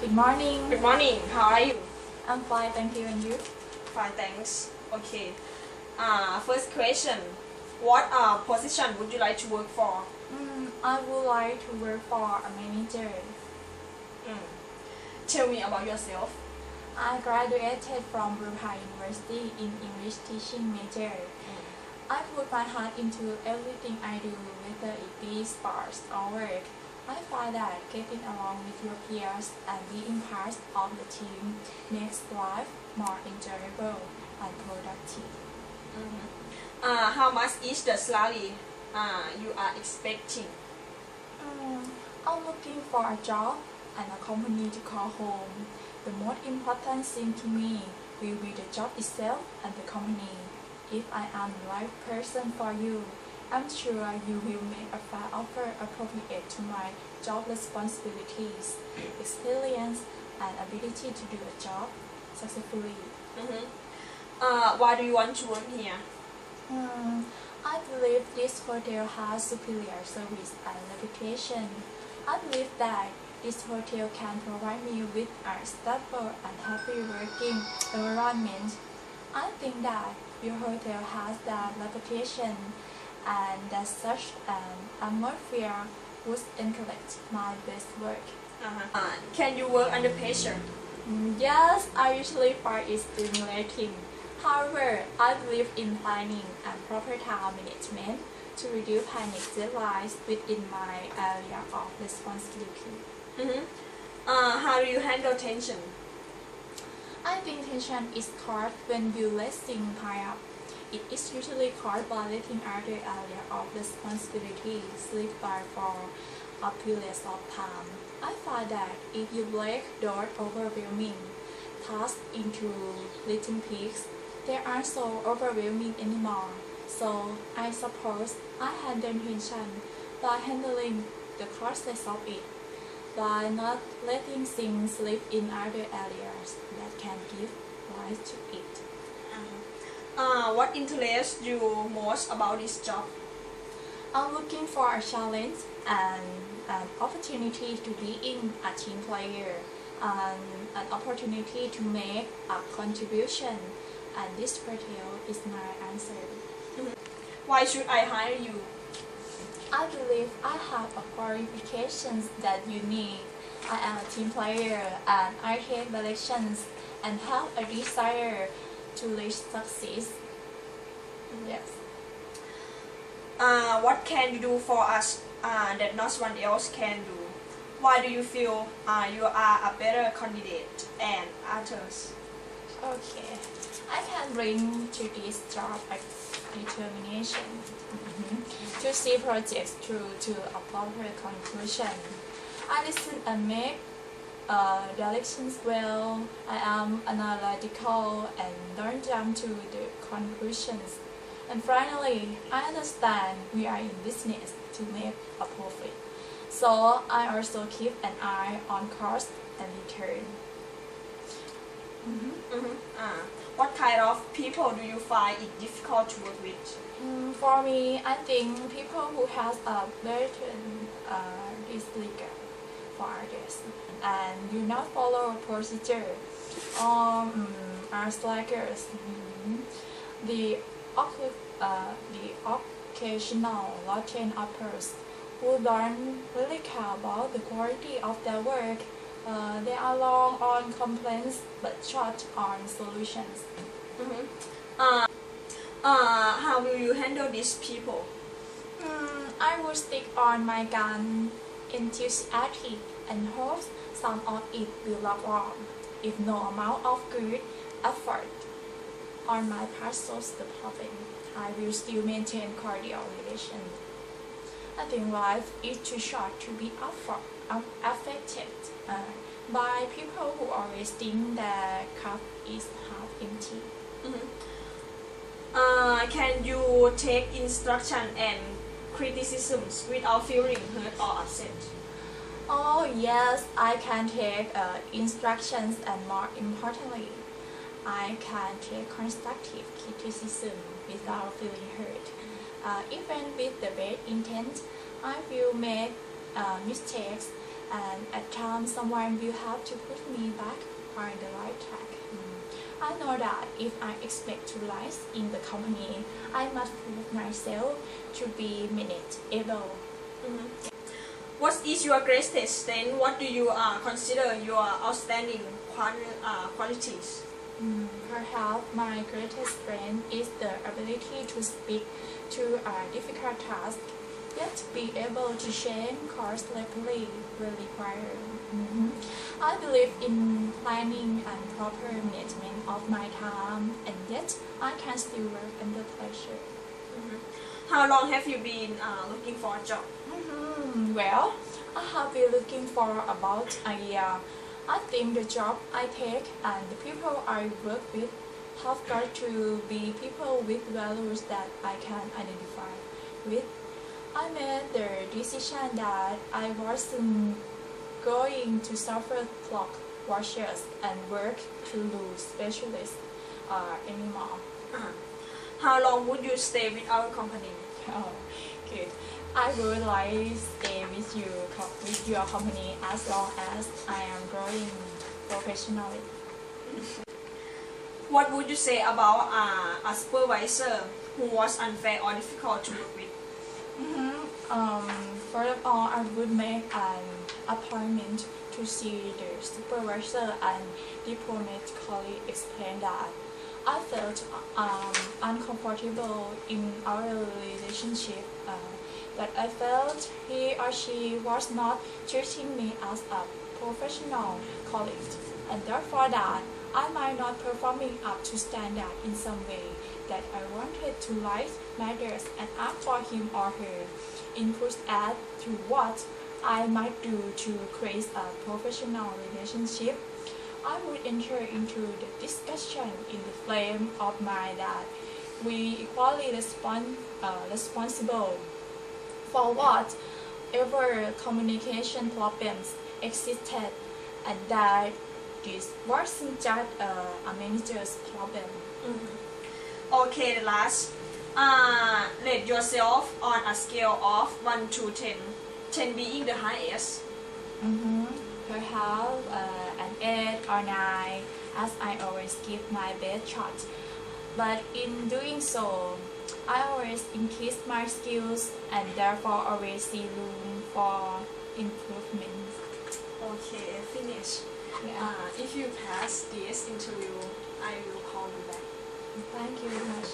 Good morning. Good morning. How are you? I'm fine, thank you. And you? Fine, thanks. Okay. First question. What position would you like to work for? I would like to work for a manager. Mm. Tell me about yourself. I graduated from Bruhai University in English teaching major. I put my heart into everything I do, whether it be sports or work. I find that getting along with your peers and being part of the team makes life more enjoyable and productive. How much is the salary you are expecting? I'm looking for a job and a company to call home. The most important thing to me will be the job itself and the company. If I am the right person for you, I'm sure you will make a fair offer appropriate to my job responsibilities, experience, and ability to do a job successfully. Why do you want to work here? I believe this hotel has superior service and reputation. I believe that this hotel can provide me with a stable and happy working environment. I think that your hotel has that reputation and that such an atmosphere would encourage my best work. Can you work under pressure? Yes, I usually find it stimulating. However, I believe in planning and proper time management to reduce panic deadlines within my area of responsibility. How do you handle tension? I think tension is caused when you let things pile up. It is usually caused by letting other areas of responsibility slip by for a period of time. I find that if you break those overwhelming tasks into little pieces, they aren't so overwhelming anymore. So I suppose I handle tension by handling the process of it, by not letting things slip in other areas that can give rise to it. What interests you most about this job? I'm looking for a challenge and an opportunity to be in a team player and an opportunity to make a contribution, and this hotel is my answer. Why should I hire you? I believe I have a qualifications that you need. I am a team player and I take directions and have a desire to reach success. Yes. What can you do for us that not one else can do? Why do you feel you are a better candidate than others? Okay. I can bring to this job a determination to see projects through to a proper conclusion. I listen and make directions well. I am analytical and don't jump to the conclusions. And finally, I understand we are in business to make a profit. So I also keep an eye on cost and return. What kind of people do you find it difficult to work with? For me, I think people who has a burden disregard for others and do not follow a procedure or are slackers. The occasional rotten uppers who don't really care about the quality of their work. They are long on complaints but short on solutions. How will you handle these people? I will stick on my gun, enthusiastic, and hope some of it will rub on. If no amount of good effort on my part solves the problem, I will still maintain cordial relations. I think life is too short to be affected by people who always think their cup is half empty. Can you take instruction and criticisms without feeling hurt or upset? Oh yes, I can take instructions, and more importantly, I can take constructive criticism without feeling hurt. Even with the best intent, I will make mistakes and at times someone will have to put me back on the right track. I know that if I expect to rise in the company, I must prove myself to be manageable. What is your greatest strength? What do you consider your outstanding qualities? Perhaps my greatest strength is the ability to speak to a difficult task, yet be able to change course rapidly when required. I believe in planning and proper management of my time, and yet I can still work under pressure. How long have you been looking for a job? Well, I have been looking for about a year. I think the job I take and the people I work with have got to be people with values that I can identify with. I made the decision that I wasn't going to suffer clock watchers and work to lose specialists anymore. How long would you stay with our company? Oh, good. I would like to stay with your company as long as I am growing professionally. What would you say about a supervisor who was unfair or difficult to work with? First of all, I would make an appointment to see the supervisor and diplomatically explain that I felt uncomfortable in our relationship, that I felt he or she was not treating me as a professional colleague, and therefore that I might not performing up to standard in some way, that I wanted to raise matters and ask for him or her input as to what I might do to create a professional relationship. I would enter into the discussion in the frame of mind that we equally responsible for whatever communication problems existed, and that this wasn't just a manager's problem. Okay, the last. Rate yourself on a scale of 1 to 10, 10 being the highest. Perhaps an 8 or 9, as I always give my best shot. But in doing so, I always increase my skills and therefore always see room for improvement. Okay, finish. Yeah. If you pass this interview, I will call you back. Thank you very much.